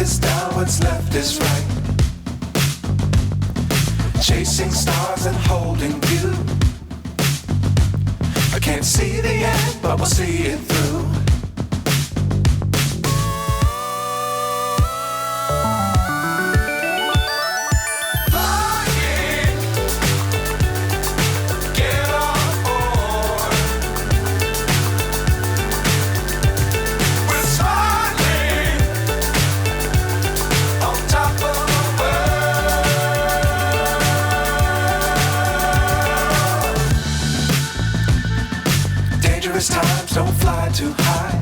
is down, what's left is right. Chasing stars and holding you. I can't see the end, but we'll see it through. Times don't fly too high.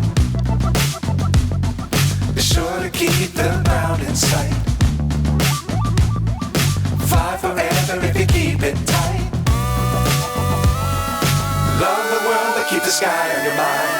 Be sure to keep the ground in sight. Fly forever if you keep it tight. Love the world, but keep the sky on your mind.